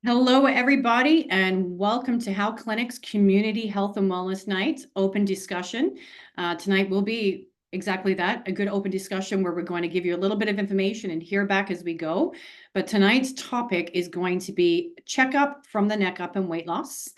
Hello, everybody, and welcome to How Clinic's Community Health and Wellness Night open discussion. Tonight will be exactly that, a good open discussion where we're going to give you a little bit of information and hear back as we go. But tonight's topic is going to be checkup from the neck up and weight loss.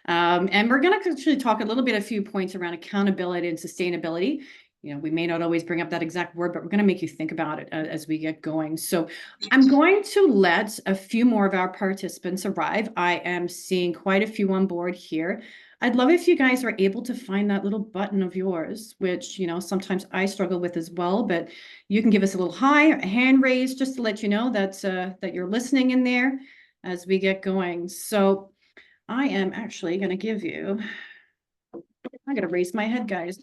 And we're going to actually talk a little bit, a few points around accountability and sustainability. You know, we may not always bring up that exact word, but we're going to make you think about it as we get going. So I'm going to let a few more of our participants arrive. I am seeing quite a few on board here. I'd love if you guys are able to find that little button of yours, which, you know, sometimes I struggle with as well, but you can give us a little hi, a hand raise, just to let you know that you're listening in there as we get going. So I am actually going to give you, I got to raise my head, guys.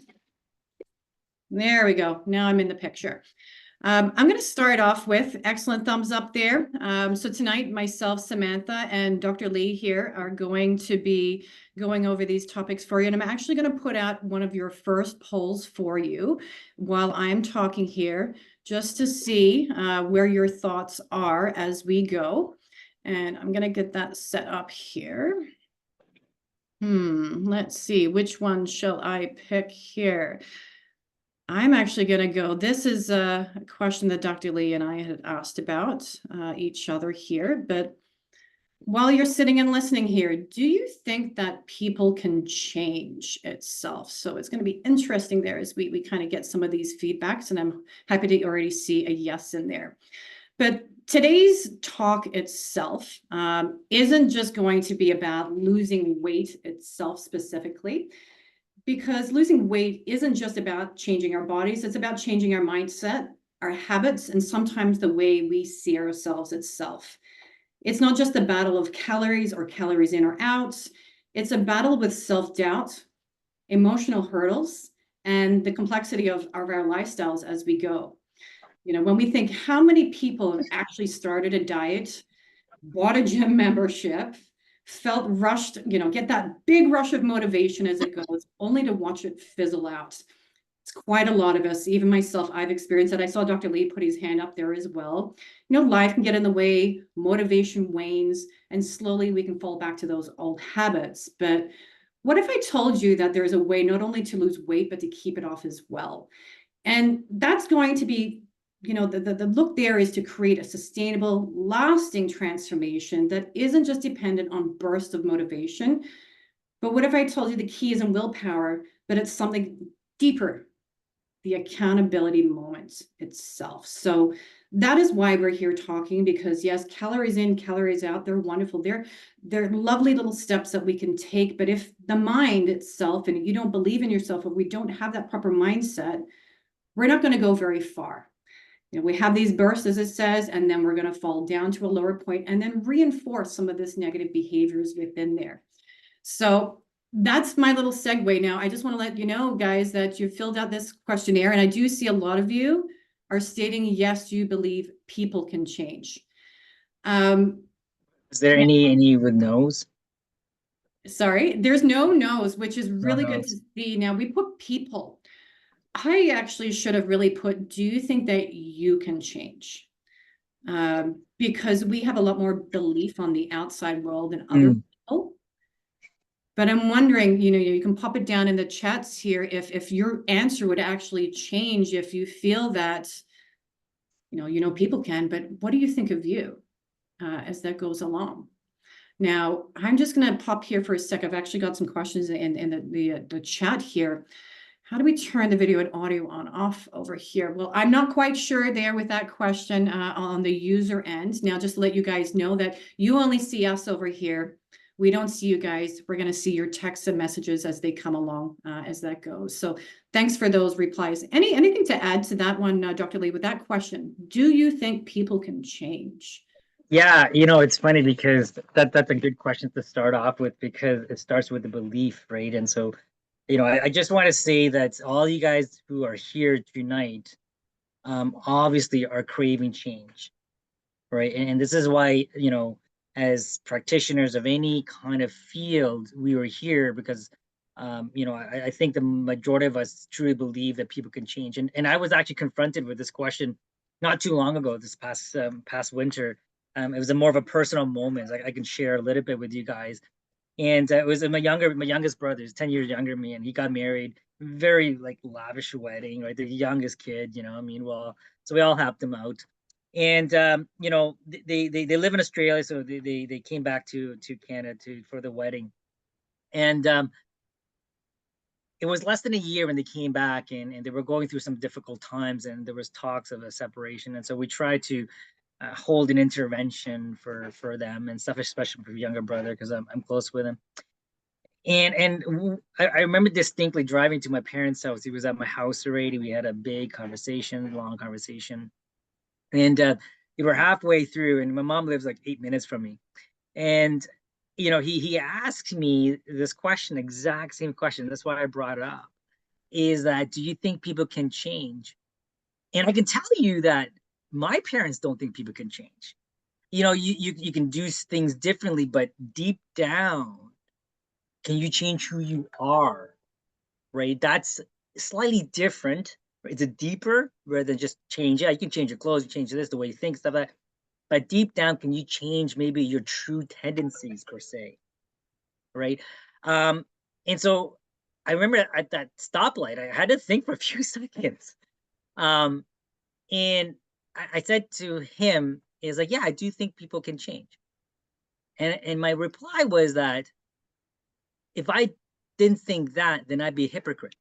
There we go. Now I'm in the picture. I'm going to start off with excellent thumbs up there. So tonight, myself, Samantha, and Dr. Lee here are going to be going over these topics for you. And I'm actually going to put out one of your first polls for you while I'm talking here, just to see where your thoughts are as we go. And I'm going to get that set up here. Let's see, which one shall I pick here? I'm actually going to go. This is a question that Dr. Lee and I had asked about each other here. But while you're sitting and listening here, do you think that people can change itself? So it's going to be interesting there as we kind of get some of these feedbacks. And I'm happy to already see a yes in there. But today's talk itself isn't just going to be about losing weight itself specifically, because losing weight isn't just about changing our bodies, it's about changing our mindset, our habits, and sometimes the way we see ourselves itself. It's not just a battle of calories or calories in or out. It's a battle with self-doubt, emotional hurdles, and the complexity of our lifestyles as we go. You know, when we think how many people have actually started a diet, bought a gym membership, felt rushed, you know, get that big rush of motivation as it goes, only to watch it fizzle out. It's quite a lot of us, even myself, I've experienced it. I saw Dr. Lee put his hand up there as well. You know, life can get in the way, motivation wanes, and slowly we can fall back to those old habits. But what if I told you that there's a way not only to lose weight, but to keep it off as well? And that's going to be, you know, the look there is to create a sustainable, lasting transformation that isn't just dependent on bursts of motivation. But what if I told you the key isn't willpower, but it's something deeper, the accountability moment itself? So that is why we're here talking, because yes, calories in, calories out, they're wonderful. They're lovely little steps that we can take. But if the mind itself, and you don't believe in yourself, or we don't have that proper mindset, we're not going to go very far. You know, we have these bursts, as it says, and then we're going to fall down to a lower point and then reinforce some of this negative behaviors within there. So that's my little segue. Now, I just want to let you know, guys, that you filled out this questionnaire, and I do see a lot of you are stating, yes, you believe people can change. Is there any with no's? Sorry, there's no no's, which is No really good to no's. see. Now, we put people. I actually should have really put, do you think that you can change? Because we have a lot more belief on the outside world than other people. But I'm wondering, you know, you can pop it down in the chats here if your answer would actually change, if you feel that, you know, people can, but what do you think of you as that goes along? Now, I'm just going to pop here for a sec. I've actually got some questions in the chat here. How do we turn the video and audio on off over here? Well, I'm not quite sure there with that question on the user end. Now, just to let you guys know that you only see us over here. We don't see you guys. We're going to see your texts and messages as they come along as that goes. So thanks for those replies. Anything to add to that one, Dr. Lee, with that question? Do you think people can change? Yeah, you know, it's funny because that's a good question to start off with, because it starts with the belief, right? And so, you know, I just want to say that all you guys who are here tonight, obviously are craving change, right? And this is why, you know, as practitioners of any kind of field, we were here because, you know, I think the majority of us truly believe that people can change. And I was actually confronted with this question not too long ago, this past winter. It was a more of a personal moment. I can share a little bit with you guys. And it was my youngest brother, he's 10 years younger than me, and he got married. Very like lavish wedding, right? The youngest kid, I mean, well, so we all helped him out. And they live in Australia, so they came back to Canada for the wedding. And it was less than a year when they came back, and they were going through some difficult times, and there was talks of a separation. And so we tried to hold an intervention for them and stuff, especially for younger brother, because I'm close with him. I remember distinctly driving to my parents' house. He was at my house already. We had a big conversation, long conversation, and we were halfway through. And my mom lives like 8 minutes from me, and he asked me this question, exact same question. That's why I brought it up. Is that, do you think people can change? And I can tell you that my parents don't think people can change. You can do things differently, but deep down, can you change who you are? Right? That's slightly different. Right? It's a deeper rather than just change. Yeah, you can change your clothes, you change this, the way you think, stuff like that. But deep down, can you change maybe your true tendencies per se? Right? Um, and so I remember at that stoplight, I had to think for a few seconds. Um, and I said to him, is like, yeah, I do think people can change. And my reply was that if I didn't think that, then I'd be a hypocrite.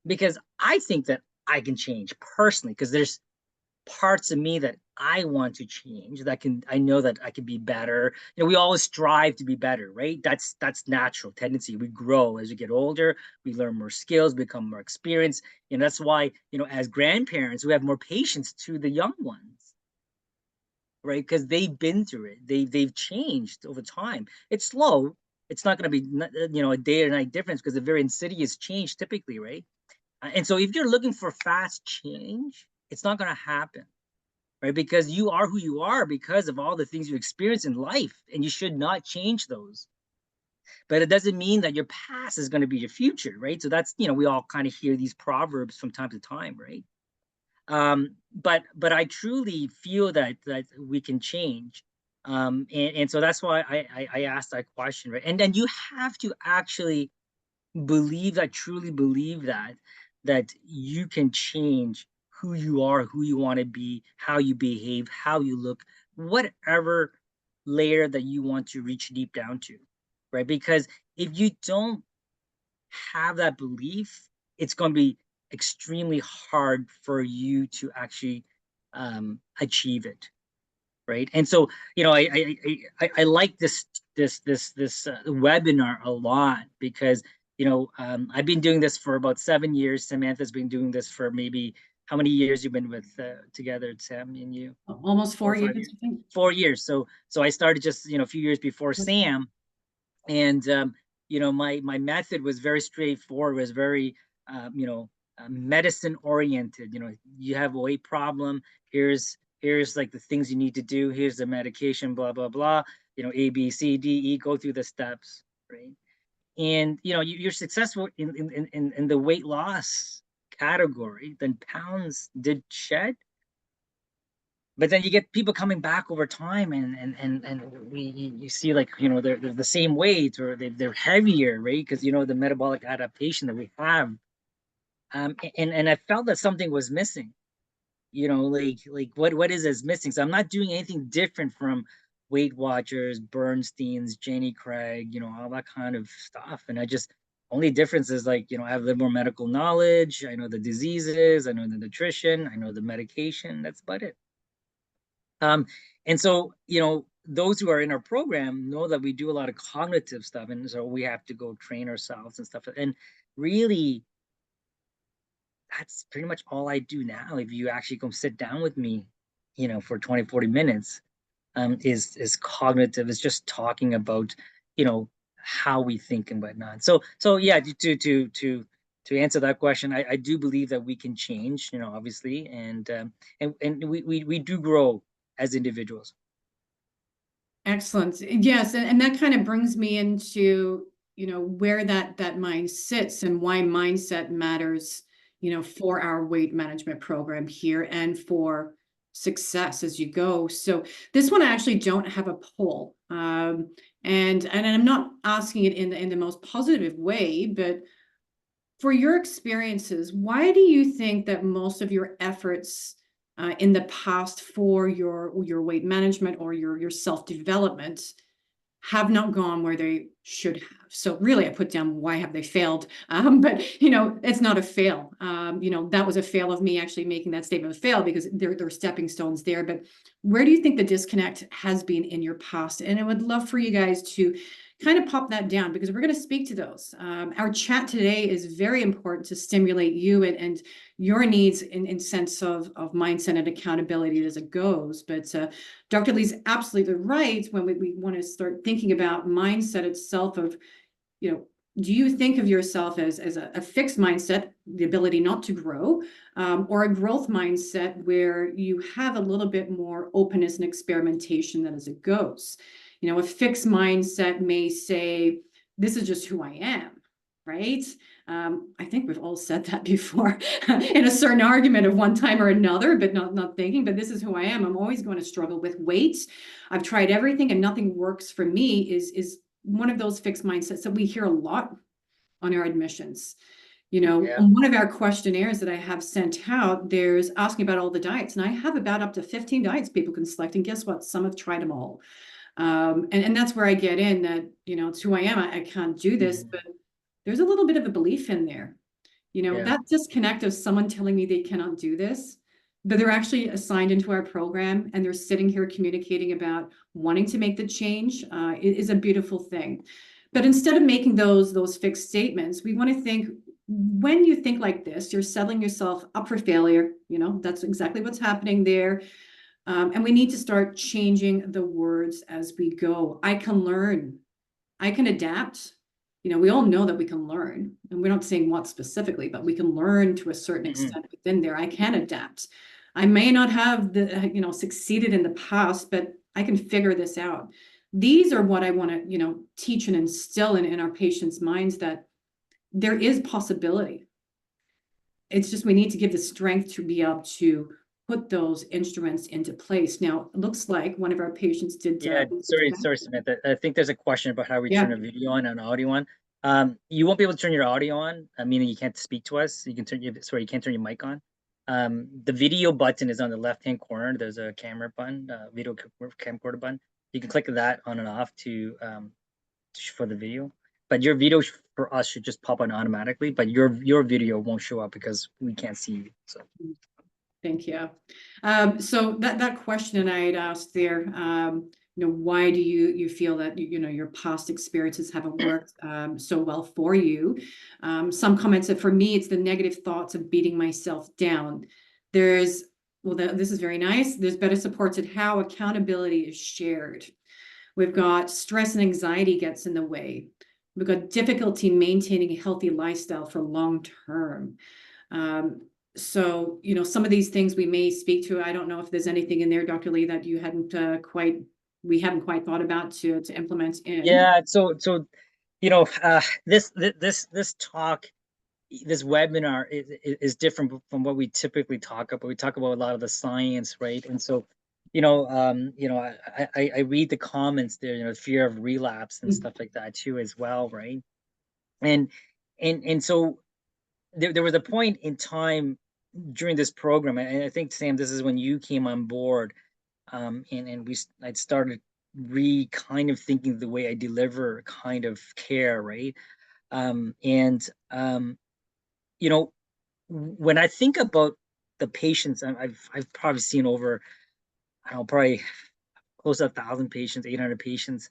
Because I think that I can change personally, because there's parts of me that I want to change, I know that I can be better. We always strive to be better, right? That's natural tendency. We grow as we get older, we learn more skills, become more experienced. And that's why, as grandparents, we have more patience to the young ones, right? Because they've been through it. They've changed over time. It's slow. It's not going to be, a day or night difference, because a very insidious change typically, right? And so if you're looking for fast change, it's not going to happen, right? Because you are who you are because of all the things you experience in life, and you should not change those. But it doesn't mean that your past is going to be your future, right? So that's, we all kind of hear these proverbs from time to time, right? But I truly feel that we can change. And so that's why I asked that question, right? And then you have to actually truly believe that you can change who you are, who you want to be, how you behave, how you look, whatever layer that you want to reach deep down to, right? Because if you don't have that belief, it's going to be extremely hard for you to actually achieve it, right? And so, I like this webinar a lot, because I've been doing this for about 7 years. Samantha's been doing this for maybe, how many years you've been with together, Sam and you? Almost 4 years, 4 or 5 years. I think. 4 years. So I started just a few years before Sam, and my method was very straightforward. Was very medicine oriented. You have a weight problem. Here's like the things you need to do. Here's the medication. Blah blah blah. A B C D E. Go through the steps, right? And you're successful in the weight loss category. Then pounds did shed, but then you get people coming back over time, and you see, like, they're the same weight, or they're heavier, right? Because the metabolic adaptation that we have. And I felt that something was missing. Like what is missing? So I'm not doing anything different from Weight Watchers, Bernstein's, Jenny Craig, all that kind of stuff. And I just, only difference is, like, I have a little more medical knowledge. I know the diseases, I know the nutrition, I know the medication. That's about it. And so, those who are in our program know that we do a lot of cognitive stuff. And so we have to go train ourselves and stuff. And really, that's pretty much all I do now. If you actually come sit down with me, for 20, 40 minutes, is cognitive. It's just talking about, how we think and whatnot. So yeah, to answer that question, I do believe that we can change, obviously, and we do grow as individuals. Excellent. Yes, and that kind of brings me into, where that mind sits and why mindset matters for our weight management program here and for success as you go. So this one I actually don't have a poll. And I'm not asking it in the most positive way, but for your experiences, why do you think that most of your efforts in the past for your weight management or your self-development have not gone where they should have? So really, I put down why have they failed? But it's not a fail. That was a fail of me actually making that statement a fail, because there are stepping stones there. But where do you think the disconnect has been in your past? And I would love for you guys to kind of pop that down, because we're going to speak to those. Our chat today is very important to stimulate you and your needs in sense of mindset and accountability as it goes. But Dr. Lee's absolutely right when we want to start thinking about mindset itself of, do you think of yourself as a fixed mindset, the ability not to grow, or a growth mindset where you have a little bit more openness and experimentation that as it goes? A fixed mindset may say, this is just who I am, right? I think we've all said that before in a certain argument of one time or another, but not thinking, but this is who I am. I'm always going to struggle with weight. I've tried everything and nothing works for me is one of those fixed mindsets that we hear a lot on our admissions. On one of our questionnaires that I have sent out, there's asking about all the diets, and I have about up to 15 diets people can select. And guess what? Some have tried them all. And that's where I get in that, it's who I am. I can't do this, but there's a little bit of a belief in there. That disconnect of someone telling me they cannot do this, but they're actually assigned into our program and they're sitting here communicating about wanting to make the change, is a beautiful thing. But instead of making those fixed statements, we want to think, when you think like this, you're setting yourself up for failure. That's exactly what's happening there. And we need to start changing the words as we go. I can learn. I can adapt. We all know that we can learn, and we're not saying what specifically, but we can learn to a certain extent within there. I can adapt. I may not have succeeded in the past, but I can figure this out. These are what I want to, teach and instill in our patients' minds, that there is possibility. It's just we need to give the strength to be able to put those instruments into place. Now, it looks like one of our patients did. Sorry, Samantha. I think there's a question about how we turn a video on and audio on. You won't be able to turn your audio on, meaning you can't speak to us. You can't turn your mic on. The video button is on the left-hand corner. There's a camera button, video camcorder button. You can click that on and off for the video. But your video for us should just pop on automatically, but your video won't show up because we can't see you. So. Thank you. So that question I had asked there, why do you feel that your past experiences haven't worked so well for you? Some comments that for me, it's the negative thoughts of beating myself down. This is very nice. There's better supports at how accountability is shared. We've got stress and anxiety gets in the way. We've got difficulty maintaining a healthy lifestyle for long term. So, some of these things we may speak to. I don't know if there's anything in there, Dr. Lee, that you we haven't quite thought about to implement in. Yeah. So this talk, this webinar is different from what we typically talk about. We talk about a lot of the science, right? And so, I read the comments there, fear of relapse and stuff like that too, as well, right? And so there was a point in time during this program, and I think, Sam, this is when you came on board, and I'd started kind of thinking the way I deliver kind of care, right? When I think about the patients, I've probably seen over, I don't know, probably close to 1,000 patients, 800 patients,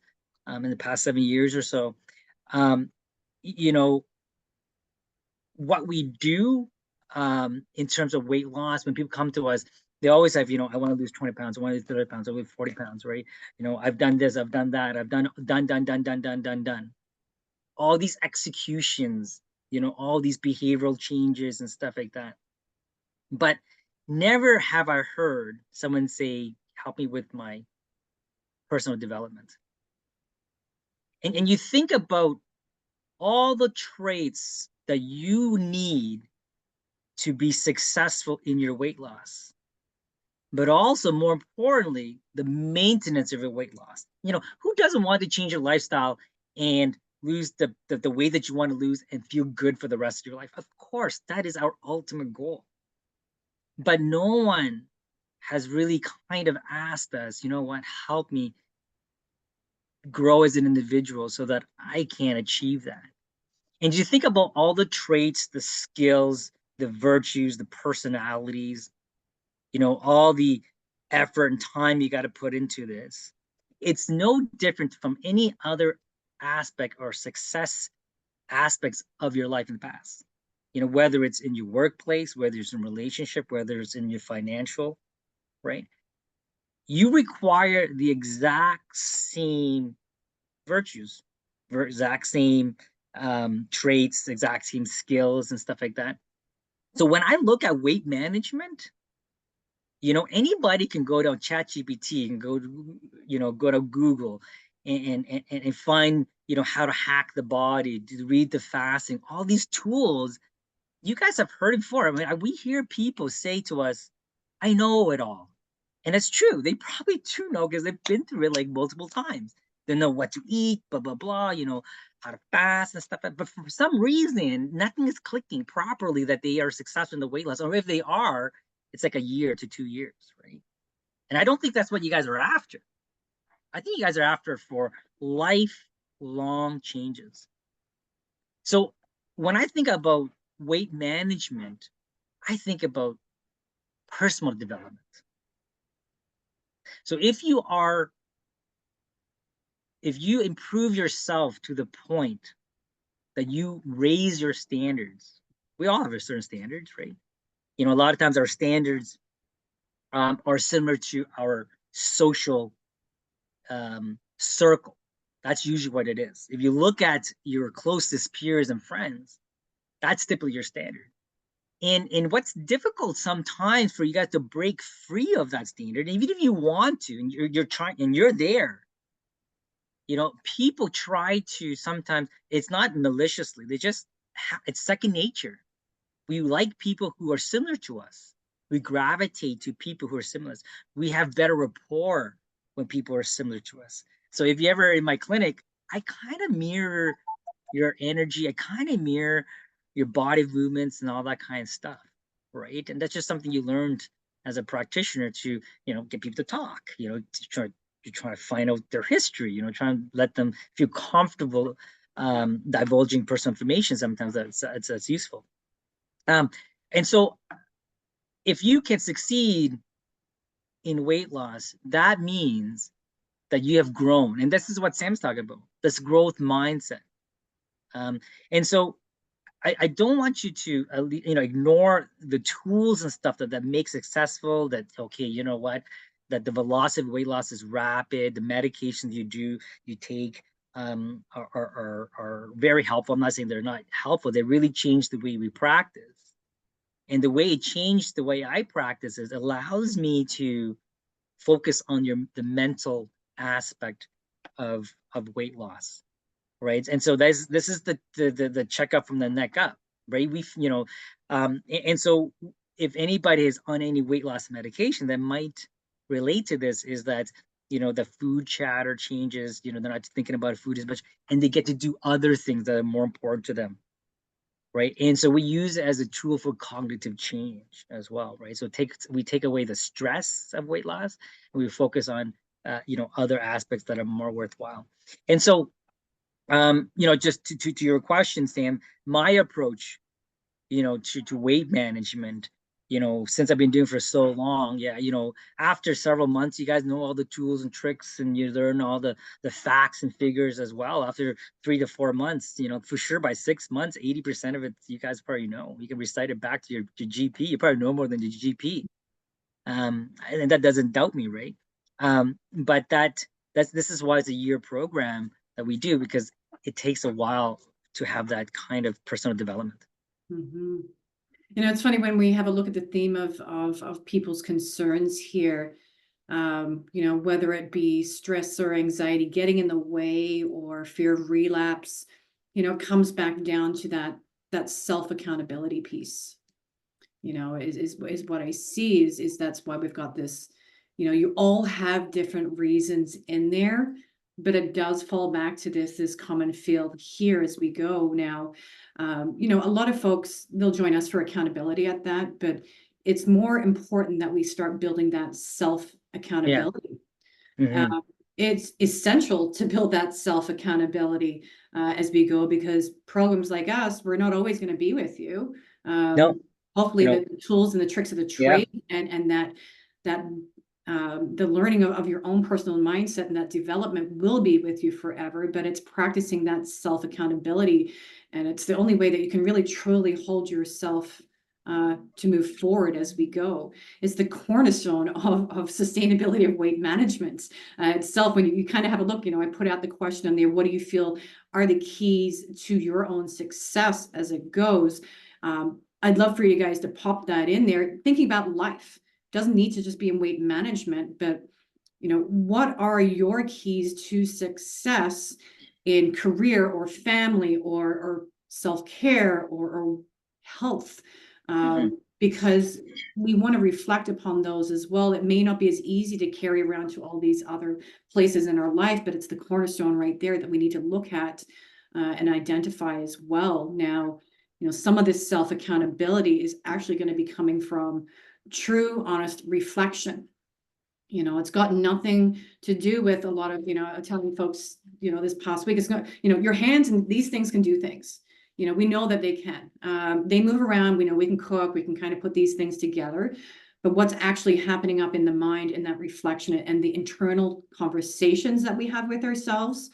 in the past 7 years or so. What we do in terms of weight loss, when people come to us, they always have, I want to lose 20 pounds, I want to lose 30 pounds, I want to lose 40 pounds, right? I've done this, I've done that, I've done. All these executions, all these behavioral changes and stuff like that. But never have I heard someone say, help me with my personal development. And you think about all the traits that you need to be successful in your weight loss, but also more importantly, the maintenance of your weight loss. Who doesn't want to change your lifestyle and lose the weight that you want to lose and feel good for the rest of your life? Of course, that is our ultimate goal. But no one has really kind of asked us, what, help me grow as an individual so that I can achieve that. And you think about all the traits, the skills, the virtues, the personalities, all the effort and time you got to put into this. It's no different from any other aspect or success aspects of your life in the past. Whether it's in your workplace, whether it's in relationship, whether it's in your financial, right? You require the exact same virtues, exact same traits, exact same skills and stuff like that. So when I look at weight management, anybody can go to ChatGPT and go to Google and find, how to hack the body, to read the fasting, all these tools. You guys have heard it before. I mean, we hear people say to us, I know it all. And it's true. They probably do know because they've been through it like multiple times. They know what to eat, blah, blah, blah, how to fast and stuff. But for some reason, nothing is clicking properly that they are successful in the weight loss. Or if they are, it's like a year to 2 years, right? And I don't think that's what you guys are after. I think you guys are after for lifelong changes. So when I think about weight management, I think about personal development. So if you improve yourself to the point that you raise your standards, we all have a certain standards, right? A lot of times our standards are similar to our social circle. That's usually what it is. If you look at your closest peers and friends, that's typically your standard. And what's difficult sometimes for you guys to break free of that standard, even if you want to, and you're trying, and you're there, people try to sometimes, it's not maliciously, it's second nature. We like people who are similar to us. We gravitate to people who are similar. We have better rapport when people are similar to us. So if you ever in my clinic, I kind of mirror your energy. I kind of mirror your body movements and all that kind of stuff, right? And that's just something you learned as a practitioner to, get people to talk, to try to find out their history, try and let them feel comfortable divulging personal information. Sometimes that's useful. And so if you can succeed in weight loss, that means that you have grown. And this is what Sam's talking about, this growth mindset. And so I don't want you to, ignore the tools and stuff that make successful, that, okay, you know what, that the velocity of weight loss is rapid, the medications you take are very helpful. I'm not saying they're not helpful. They really change the way we practice. And the way it changed the way I practice is allows me to focus on the mental aspect of weight loss, right? And so this is the checkup from the neck up, right? And so if anybody is on any weight loss medication that might relate to this, is that the food chatter changes, they're not thinking about food as much, and they get to do other things that are more important to them, right? And so we use it as a tool for cognitive change as well, right? So we take away the stress of weight loss, and we focus on other aspects that are more worthwhile. And so just to your question, Sam, my approach, to weight management, since I've been doing for so long, after several months, you guys know all the tools and tricks, and you learn all the facts and figures as well. After 3 to 4 months, for sure by 6 months, 80% of it, you guys probably know. You can recite it back to your GP. You probably know more than the GP. And that doesn't doubt me, right? But this is why it's a year program that we do, because it takes a while to have that kind of personal development. Mm-hmm. It's funny when we have a look at the theme of people's concerns here, whether it be stress or anxiety getting in the way or fear of relapse, comes back down to that self accountability piece. is what I see is that's why we've got this, you all have different reasons in there, but it does fall back to this common field here as we go now. A lot of folks, they'll join us for accountability at that, but it's more important that we start building that self Yeah. accountability. Hmm. It's essential to build that self accountability as we go, because programs like us, we're not always going to be with you. No, Hopefully, you know, the tools and the tricks of the yeah. trade and that the learning of your own personal mindset and that development will be with you forever. But it's practicing that self accountability, and it's the only way that you can really truly hold yourself to move forward as we go. It's the cornerstone of sustainability of weight management itself. When you kind of have a look, I put out the question on there, what do you feel are the keys to your own success as it goes? I'd love for you guys to pop that in there, thinking about life. Doesn't need to just be in weight management, but what are your keys to success in career or family or self-care or health? Hmm. Because we want to reflect upon those as well. It may not be as easy to carry around to all these other places in our life, but it's the cornerstone right there that we need to look at and identify as well. Now, some of this self accountability is actually going to be coming from true, honest reflection. It's got nothing to do with a lot of, telling folks, this past week, it's not, your hands and these things can do things. We know that they can. They move around. We know we can cook. We can kind of put these things together. But what's actually happening up in the mind and that reflection and the internal conversations that we have with ourselves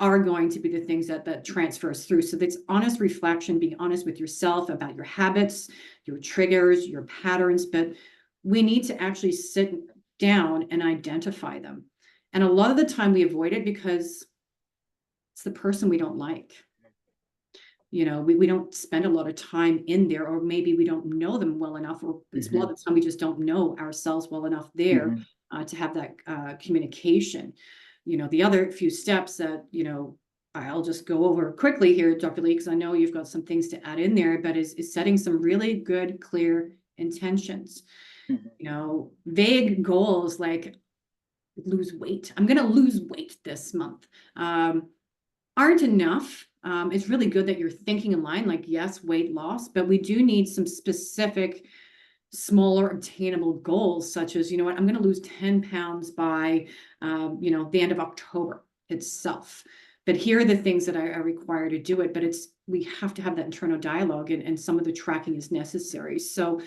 are going to be the things that transfers through. So that's honest reflection, being honest with yourself about your habits, your triggers, your patterns. But we need to actually sit down and identify them. And a lot of the time we avoid it because it's the person we don't like. We don't spend a lot of time in there, or maybe we don't know them well enough, or it's a lot of the time we just don't know ourselves well enough there Hmm. to have that communication. The other few steps that, I'll just go over quickly here, Dr. Lee, because I know you've got some things to add in there, but is setting some really good, clear intentions. Vague goals like lose weight. I'm going to lose weight this month. Aren't enough. It's really good that you're thinking in line, like, yes, weight loss, but we do need some specific, smaller, obtainable goals, such as, I'm going to lose 10 pounds by, the end of October itself. But here are the things that I require to do it. But we have to have that internal dialogue, and some of the tracking is necessary. So,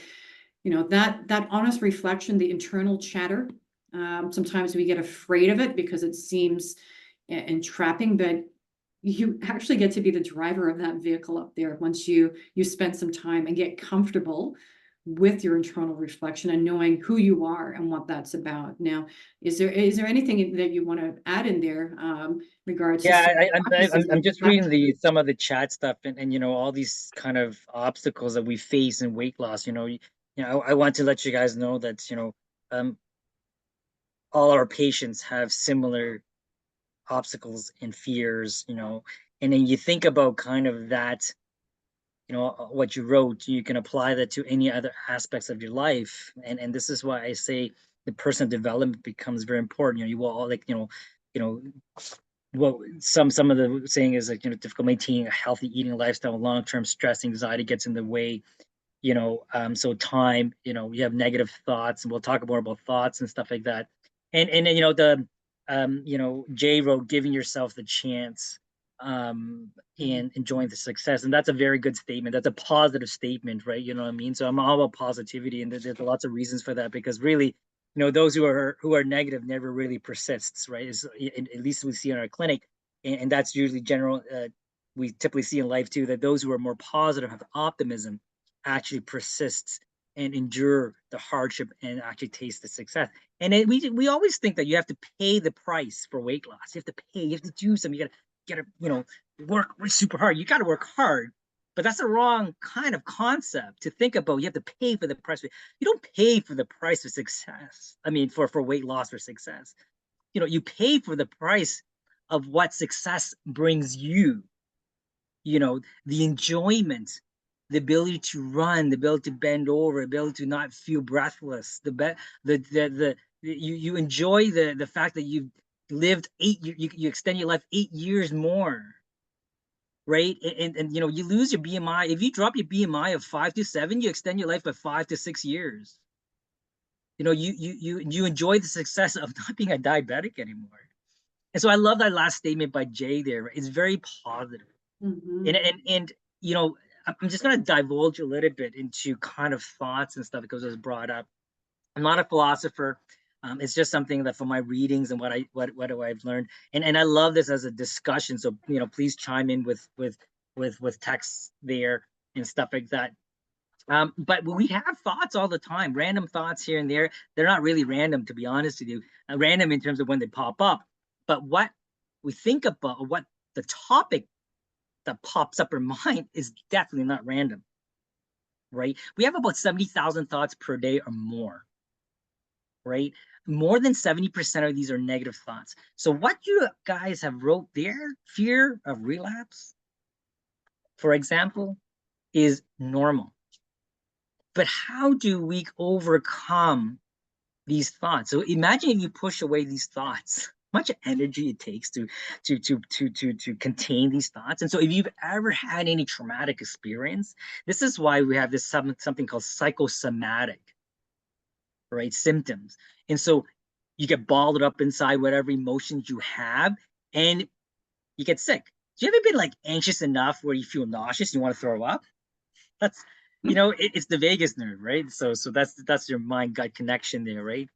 that honest reflection, the internal chatter, sometimes we get afraid of it because it seems entrapping, but you actually get to be the driver of that vehicle up there once you spend some time and get comfortable with your internal reflection and knowing who you are and what that's about. Now, is there anything that you want to add in there regards to Yeah, some I'm practices I'm of just reading reflection? some of the chat stuff, and all these kind of obstacles that we face in weight loss. I want to let you guys know that um all our patients have similar obstacles and fears. And then you think about kind of that, what you wrote, you can apply that to any other aspects of your life, and this is why I say the personal development becomes very important. You will all, like, you know well, some of the saying is, like, difficult maintaining a healthy eating lifestyle, long-term stress, anxiety gets in the way. So time, you have negative thoughts, and we'll talk more about thoughts and stuff like that. And then, Jay wrote, giving yourself the chance, and enjoying the success. And that's a very good statement. That's a positive statement, right? You know what I mean? So I'm all about positivity, and there's lots of reasons for that, because really, those who are negative never really persists, right? At least we see in our clinic, and that's usually general. We typically see in life too, that those who are more positive, have optimism, actually persists and endure the hardship and actually taste the success. And we always think that you have to pay the price for weight loss. You have to pay. You have to do something. You gotta work super hard. You got to work hard. But that's the wrong kind of concept to think about. You have to pay for the price. You don't pay for the price of success. I mean, for weight loss or success. You pay for the price of what success brings you. The enjoyment the ability to run, the ability to bend over, the ability to not feel breathless, you enjoy the fact that you've lived you extend your life 8 years more, right? And you know, you lose your BMI. If you drop your BMI of 5 to 7, you extend your life by 5 to 6 years. You know, you enjoy the success of not being a diabetic anymore. And so I love that last statement by Jay there. Right? It's very positive. Mm-hmm. And you know, I'm just going to divulge a little bit into kind of thoughts and stuff because it was brought up. I'm not a philosopher. It's just something that from my readings and what I've learned, and I love this as a discussion. So you know, please chime in with texts there and stuff like that. But we have thoughts all the time, random thoughts here and there. They're not really random, to be honest with you. Random in terms of when they pop up, but what we think about, or what the topic that pops up in mind, is definitely not random, right? We have about 70,000 thoughts per day or more, right? More than 70% of these are negative thoughts. So what you guys have wrote there, fear of relapse, for example, is normal. But how do we overcome these thoughts? So imagine if you push away these thoughts, how much energy it takes to contain these thoughts. And so if you've ever had any traumatic experience, this is why we have this something called psychosomatic, right, symptoms. And so you get balled up inside whatever emotions you have, and you get sick. Do you ever been like anxious enough where you feel nauseous, you want to throw up? That's, you know, it's the vagus nerve, right? So that's your mind gut connection there, right?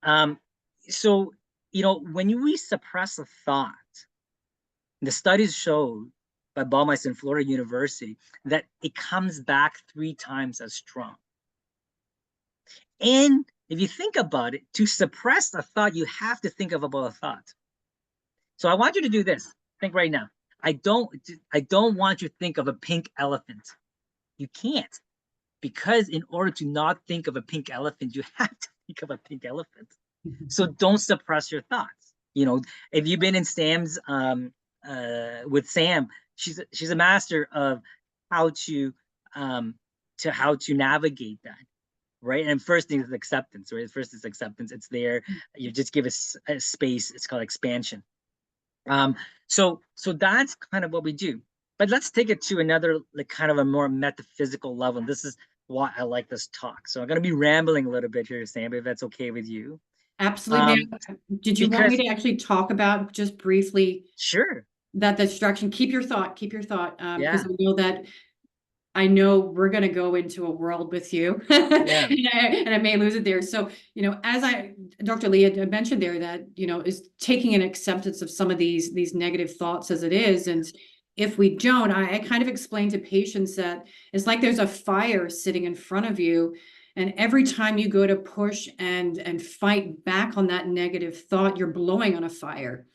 Um so you know, when we suppress a thought, the studies showed by Baumeister and Florida University that it comes back 3 times as strong. And if you think about it, to suppress a thought, you have to think about a thought. So I want you to do this. Think right now. I don't want you to think of a pink elephant. You can't, because in order to not think of a pink elephant, you have to think of a pink elephant. So don't suppress your thoughts. You know, if you've been in Sam's with Sam, she's a master of how to navigate that, right? And first thing is acceptance, right? First is acceptance. It's there. You just give it a space. It's called expansion. So that's kind of what we do. But let's take it to another, like, kind of a more metaphysical level. And this is why I like this talk. So I'm going to be rambling a little bit here, Sam, if that's okay with you. Absolutely. Did you want me Because to actually talk about just briefly sure, that distraction? Keep your thought, because yeah, I know we're going to go into a world with you yeah, and I may lose it there. So, you know, Dr. Lee had mentioned there that, you know, is taking an acceptance of some of these negative thoughts as it is. And if we don't, I kind of explain to patients that it's like there's a fire sitting in front of you. And every time you go to push and fight back on that negative thought, you're blowing on a fire.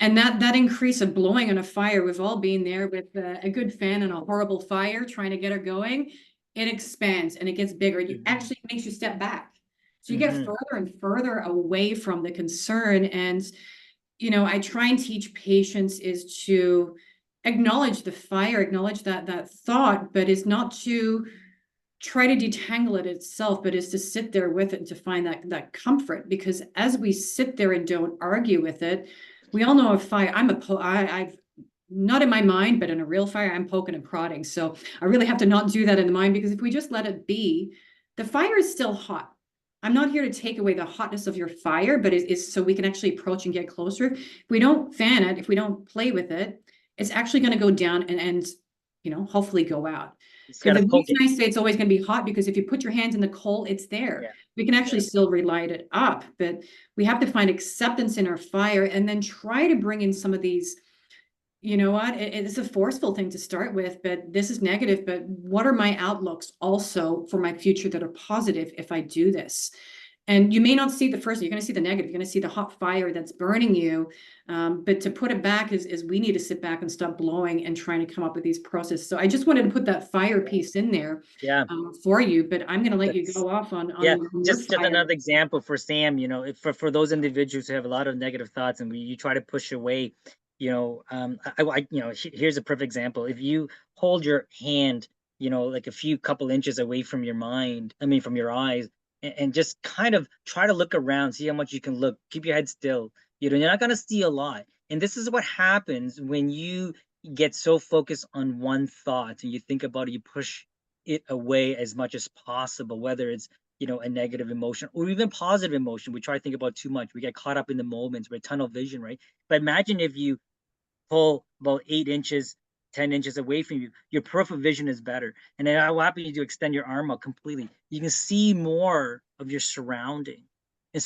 And that increase of blowing on a fire, we've all been there with a good fan and a horrible fire trying to get her going. It expands and it gets bigger. It mm-hmm, actually makes you step back. So you get mm-hmm, further and further away from the concern. And, you know, I try and teach patients is to acknowledge the fire, acknowledge that thought, but is not to try to detangle it itself, but is to sit there with it and to find that comfort. Because as we sit there and don't argue with it, we all know a fire. I've not in my mind, but in a real fire, I'm poking and prodding. So I really have to not do that in the mind, because if we just let it be, the fire is still hot. I'm not here to take away the hotness of your fire, but it is so we can actually approach and get closer. If we don't fan it, if we don't play with it, it's actually going to go down and you know, hopefully go out. just got Because to the poke reason it. I say it's always going to be hot, because if you put your hands in the coal, it's there. Yeah, We can yeah, actually still relight it up, but we have to find acceptance in our fire and then try to bring in some of these, you know what, it's a forceful thing to start with, but this is negative, but what are my outlooks also for my future that are positive if I do this? And you may not see the first, you're going to see the negative, you're going to see the hot fire that's burning you. But to put it back is we need to sit back and stop blowing and trying to come up with these processes. So I just wanted to put that fire piece in there yeah. for you, but I'm going to let you That's go off yeah. on your Just fire. another example for Sam. You know, for those individuals who have a lot of negative thoughts, and you try to push away, Here's a perfect example. If you hold your hand, like a few couple inches away from your mind, I mean, from your eyes, and just kind of try to look around, see how much you can look, keep your head still. You're not going to see a lot. And this is what happens when you get so focused on one thought and you think about it, you push it away as much as possible, whether it's, a negative emotion or even positive emotion. We try to think about too much. We get caught up in the moments, right? Tunnel vision, right? But imagine if you pull about 8 inches, 10 inches away from you, your peripheral vision is better. And then what happens to extend your arm out completely? You can see more of your surrounding. And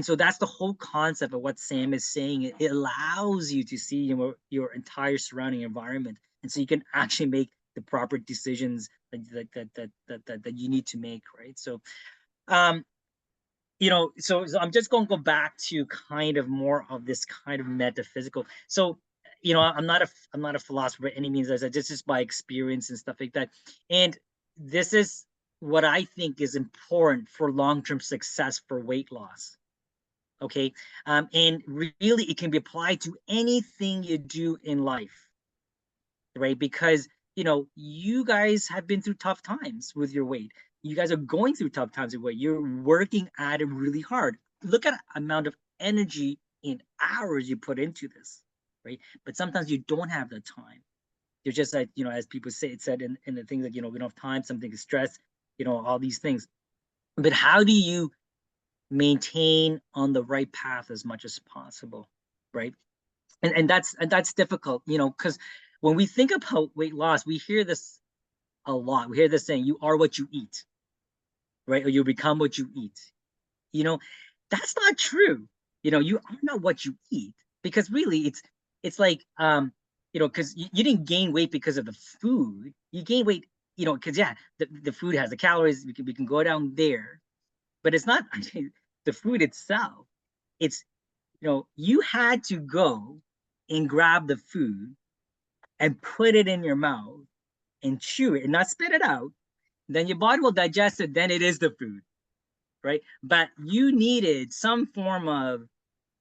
so that's the whole concept of what Sam is saying. It allows you to see your entire surrounding environment. And so you can actually make the proper decisions that you need to make, right? So so I'm just going to go back to kind of more of this kind of metaphysical. So, I'm not a philosopher by any means. As I said, this is by experience and stuff like that. And this is what I think is important for long-term success for weight loss. Okay, and really, it can be applied to anything you do in life, right? Because you guys have been through tough times with your weight. You guys are going through tough times with weight. You're working at it really hard. Look at the amount of energy and hours you put into this, right? But sometimes you don't have the time. You're just like, as people say, it said in the things that, we don't have time, something is stress, all these things. But how do you maintain on the right path as much as possible, right? And that's difficult, because when we think about weight loss, we hear this a lot. We hear this saying, "You are what you eat," right? Or you become what you eat. That's not true. You are not what you eat, because really, it's like because you didn't gain weight because of the food. You gain weight, because the food has the calories. We can go down there, but it's not the food itself. It's you had to go and grab the food and put it in your mouth and chew it and not spit it out. Then your body will digest it. Then it is the food, right? But you needed some form of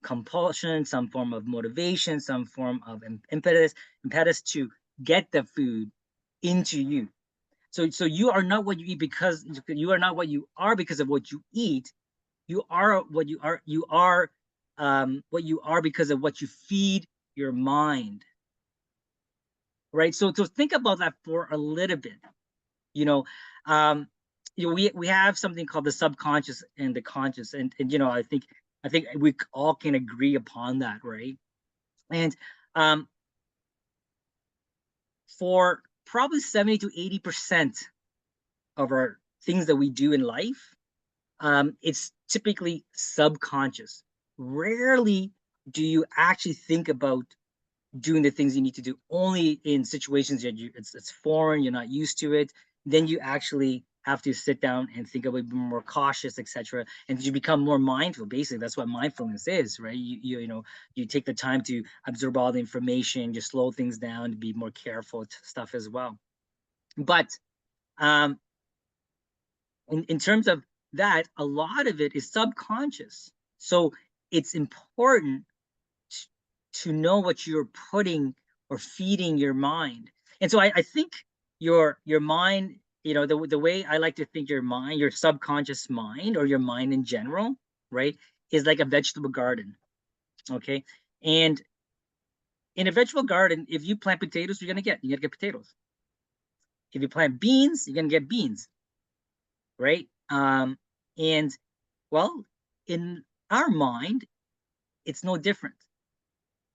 compulsion, some form of motivation, some form of impetus to get the food into you. So you are not what you eat because you are not what you are because of what you eat. You are what you are. You are what you are because of what you feed your mind, right? So think about that for a little bit. You know, um, we have something called the subconscious and the conscious, and I think we all can agree upon that, right? And um, for probably 70 to 80% of our things that we do in life, it's typically subconscious. Rarely do you actually think about doing the things you need to do. Only in situations that it's foreign, you're not used to it. Then you actually have to sit down and think about being more cautious, etc. And you become more mindful. Basically, that's what mindfulness is, right? You take the time to absorb all the information, you slow things down, to be more careful stuff as well. But um, in terms of that, a lot of it is subconscious. So it's important to know what you're putting or feeding your mind. And so I think your mind, the way I like to think your mind, your subconscious mind, or your mind in general, right, is like a vegetable garden. Okay. And in a vegetable garden, if you plant potatoes, you're gonna get potatoes. If you plant beans, you're gonna get beans, right? And well, in our mind, it's no different.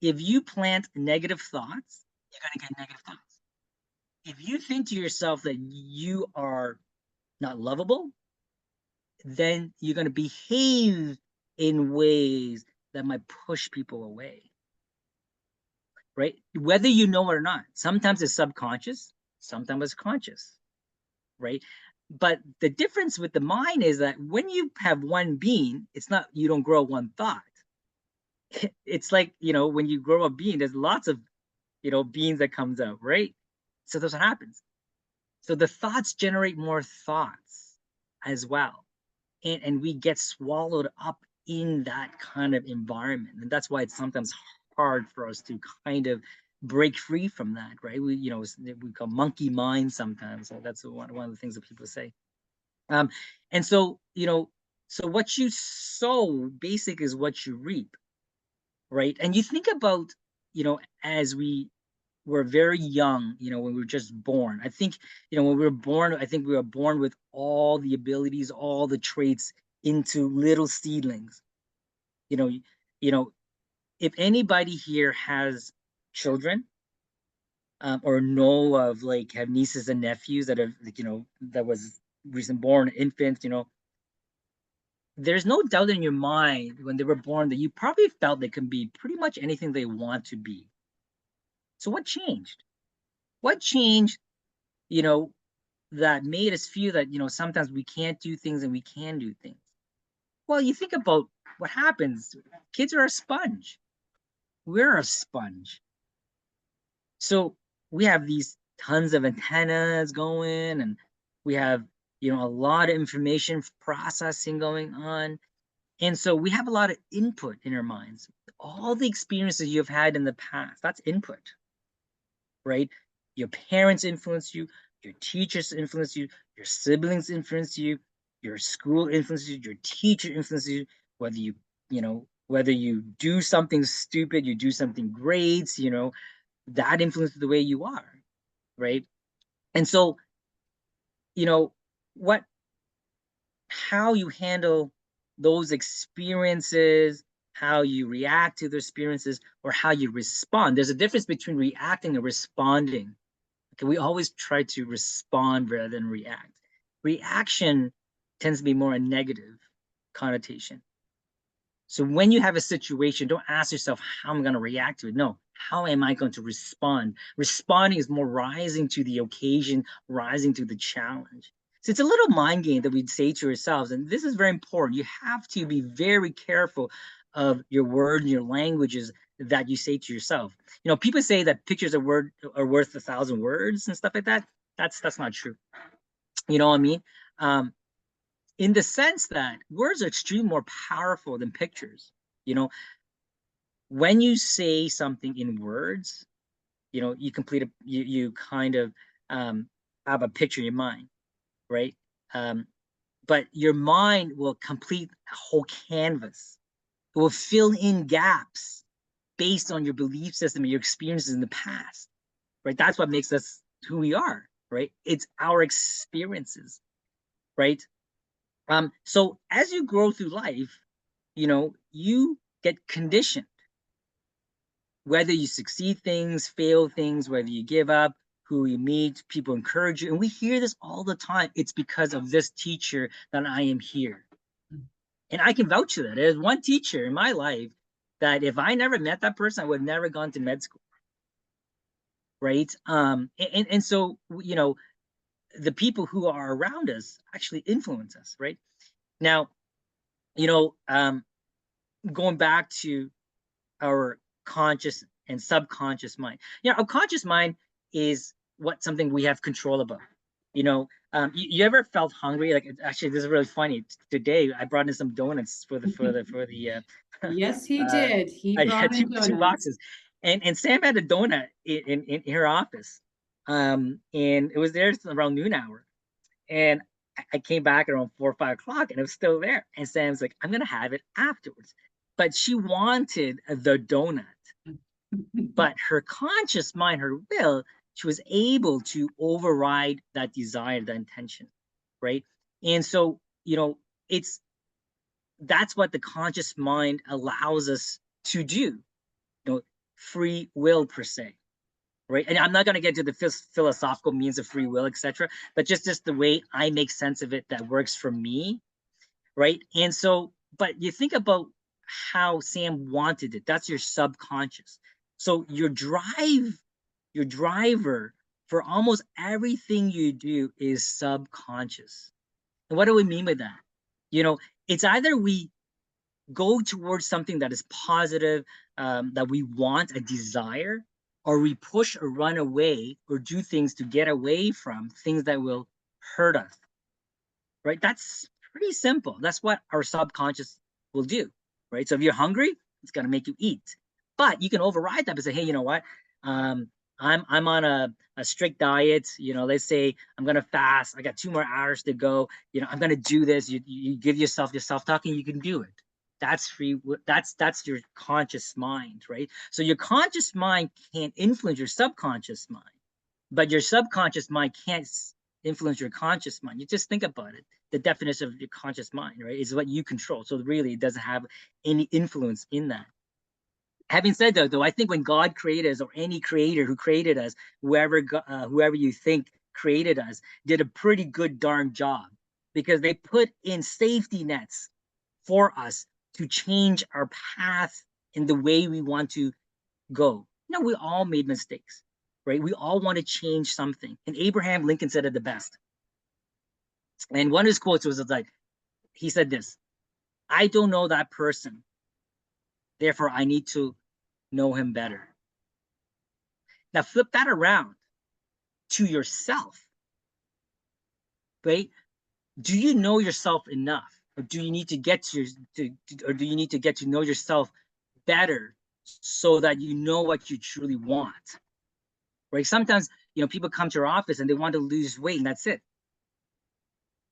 If you plant negative thoughts, you're gonna get negative thoughts. If you think to yourself that you are not lovable, then you're going to behave in ways that might push people away, right? Whether you know it or not. Sometimes it's subconscious, sometimes it's conscious, right? But the difference with the mind is that when you have one bean, it's not, you don't grow one thought. It's like, when you grow a bean, there's lots of, beans that comes out, right? So that's what happens. So the thoughts generate more thoughts as well. And we get swallowed up in that kind of environment. And that's why it's sometimes hard for us to kind of break free from that, right? We call monkey mind sometimes. So that's one of the things that people say. And so, so what you sow basic is what you reap, right? And you think about, as we were very young, when we were just born. I think, when we were born, I think we were born with all the abilities, all the traits into little seedlings. You know, if anybody here has children, or know of, like, have nieces and nephews that have, like, that was recent born infants, there's no doubt in your mind when they were born that you probably felt they can be pretty much anything they want to be. So what changed? What changed, that made us feel that, sometimes we can't do things and we can do things? Well, you think about what happens. Kids are a sponge. We're a sponge. So we have these tons of antennas going, and we have, a lot of information processing going on. And so we have a lot of input in our minds. All the experiences you've had in the past, that's input, right? Your parents influence you, your teachers influence you, your siblings influence you, your school influences you, your teacher influences you, whether you do something stupid, you do something great, that influences the way you are, right? And so, what how you handle those experiences, how you react to those experiences, or how you respond. There's a difference between reacting and responding. Okay, we always try to respond rather than react. Reaction tends to be more a negative connotation. So when you have a situation, don't ask yourself how I'm going to react to it. No, how am I going to respond? Responding is more rising to the occasion, rising to the challenge. So it's a little mind game that we'd say to ourselves, and this is very important. You have to be very careful of your words and your languages that you say to yourself. People say that pictures are worth 1,000 words and stuff like that. That's not true. You know what I mean? In the sense that words are extremely more powerful than pictures. When you say something in words, you complete you kind of have a picture in your mind, right? But your mind will complete a whole canvas. It will fill in gaps based on your belief system and your experiences in the past, right? That's what makes us who we are, right? It's our experiences, right? So as you grow through life, you get conditioned. Whether you succeed things, fail things, whether you give up, who you meet, people encourage you. And we hear this all the time. It's because of this teacher that I am here. And I can vouch for that. There's one teacher in my life that if I never met that person, I would have never gone to med school. Right. And so, the people who are around us actually influence us. Right. Now, going back to our conscious and subconscious mind. Our conscious mind is something we have control about. You ever felt hungry? Like, actually, this is really funny. Today, I brought in some donuts for the. Yes, he did. He I had brought in two donuts. boxes, and Sam had a donut in her office, and it was there around noon hour, and I came back around 4 or 5 o'clock, and it was still there. And Sam's like, "I'm gonna have it afterwards," but she wanted the donut. But her conscious mind, her will, she was able to override that desire, that intention, right? And so, that's what the conscious mind allows us to do, free will per se, right? And I'm not going to get to the philosophical means of free will, etc., but just the way I make sense of it that works for me, right? And so, but you think about how Sam wanted it. That's your subconscious. So your driver for almost everything you do is subconscious. And what do we mean by that? It's either we go towards something that is positive, that we want, a desire, or we push or run away or do things to get away from things that will hurt us, right? That's pretty simple. That's what our subconscious will do, right? So if you're hungry, it's going to make you eat. But you can override that and say, hey, you know what? I'm on a strict diet. Let's say I'm gonna fast. I got 2 more hours to go. I'm gonna do this. You give yourself your self-talking. You can do it. That's free. That's your conscious mind, right? So your conscious mind can't influence your subconscious mind, but your subconscious mind can't influence your conscious mind. You just think about it. The definition of your conscious mind, right, is what you control. So really, it doesn't have any influence in that. Having said that, though, I think when God created us, or any creator who created us, whoever you think created us, did a pretty good darn job, because they put in safety nets for us to change our path in the way we want to go. We all made mistakes, right? We all want to change something. And Abraham Lincoln said it the best. And one of his quotes was like, he said this: I don't know that person, therefore I need to know him better. Now flip that around to yourself, right? Do you know yourself enough, or do you need to get to know yourself better so that you know what you truly want, right? Sometimes people come to your office and they want to lose weight, and that's it.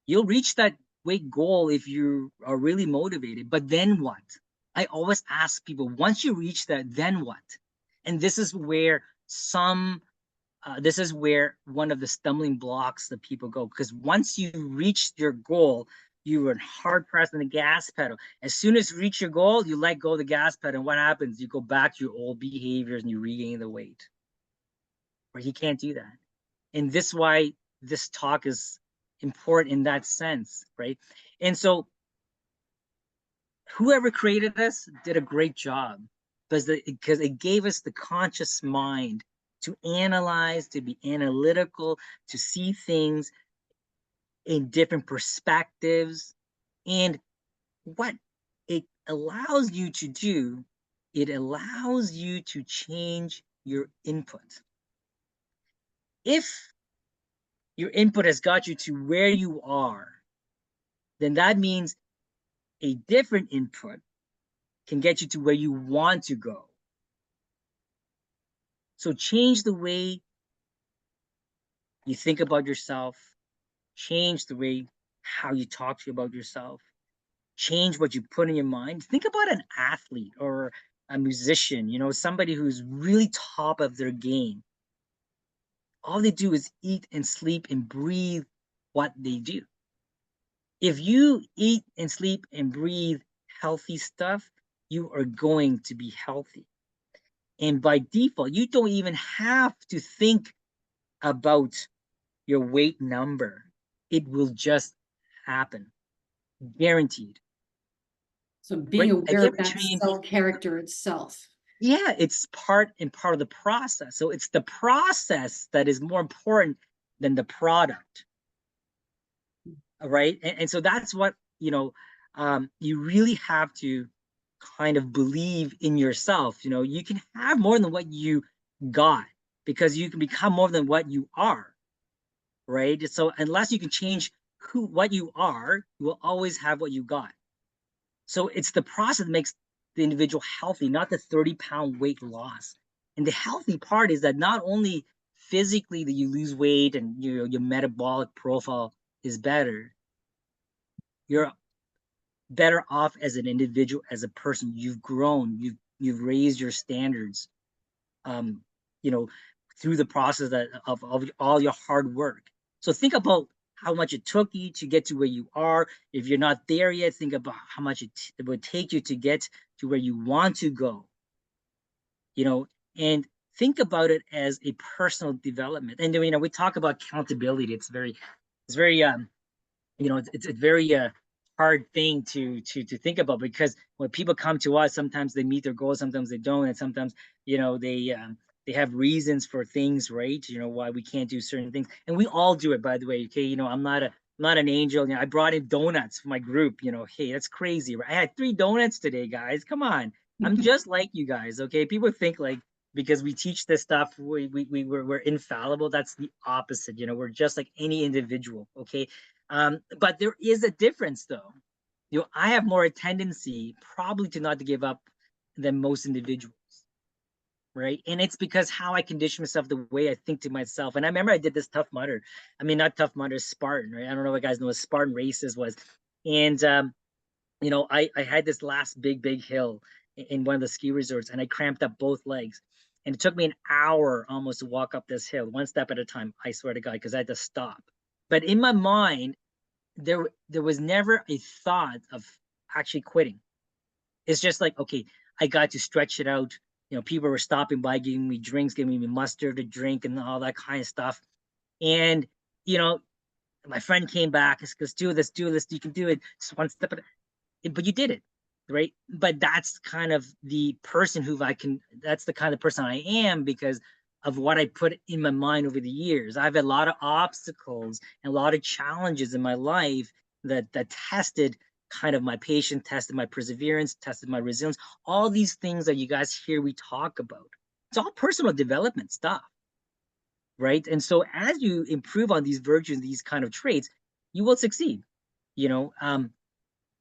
You'll reach that weight goal if you are really motivated, but then what? I always ask people, once you reach that, then what? And this is where one of the stumbling blocks that people go, because once you reach your goal, you are hard pressed on the gas pedal. As soon as you reach your goal, you let go of the gas pedal, and what happens? You go back to your old behaviors and you regain the weight. Right? You can't do that. And this is why this talk is important in that sense, right? And so whoever created us did a great job, because it gave us the conscious mind to analyze, to be analytical, to see things in different perspectives. And what it allows you to do, it allows you to change your input. If your input has got you to where you are, then that means a different input can get you to where you want to go. So change the way you think about yourself, change the way how you talk to you about yourself, change what you put in your mind. Think about an athlete or a musician, somebody who's really top of their game. All they do is eat and sleep and breathe what they do. If you eat and sleep and breathe healthy stuff, you are going to be healthy. And by default, you don't even have to think about your weight number. It will just happen. Guaranteed. So being Right? Have aware you of ever that trained? self-character itself. Yeah, it's part of the process. So it's the process that is more important than the product. Right? And so that's what, you really have to kind of believe in yourself. You can have more than what you got, because you can become more than what you are. Right? So unless you can change what you are, you will always have what you got. So it's the process that makes the individual healthy, not the 30-pound weight loss. And the healthy part is that not only physically that you lose weight and your metabolic profile is better, you're better off as an individual, as a person. You've grown, you've raised your standards, um, you know, through the process of all your hard work. So think about how much it took you to get to where you are. If you're not there yet, think about how much it would take you to get to where you want to go, and think about it as a personal development. And, we talk about accountability. It's very, it's a very hard thing to think about, because when people come to us, sometimes they meet their goals, sometimes they don't, and sometimes they have reasons for things, right? Why we can't do certain things, and we all do it, by the way. Okay, I'm not an angel. I brought in donuts for my group. Hey, that's crazy, right? I had 3 donuts today, guys. Come on, I'm just like you guys. Okay, people think like, because we teach this stuff, we're infallible. That's the opposite. We're just like any individual. Okay. But there is a difference, though. I have more a tendency probably to not to give up than most individuals. right? And it's because how I condition myself, the way I think to myself. And I remember I did this Tough Mudder. I mean, not Tough Mudder, Spartan, right? I don't know what guys know what Spartan races was. And you know, I had this last big hill in one of the ski resorts, and I cramped up both legs. And it took me an hour almost to walk up this hill, one step at a time, I swear to God, because I had to stop. But in my mind, there was never a thought of actually quitting. It's just like, okay, I got to stretch it out. You know, people were stopping by, giving me drinks, giving me mustard to drink and all that kind of stuff. And, you know, my friend came back, let's do this, you can do it. Just one step at a, but you did it, right? But that's kind of the person who that's the kind of person I am because of what I put in my mind over the years. I've had a lot of obstacles and a lot of challenges in my life that tested kind of my patience, tested my perseverance, tested my resilience, all these things that you guys hear we talk about. It's all personal development stuff, right? And so as you improve on these virtues, these kind of traits, you will succeed, you know.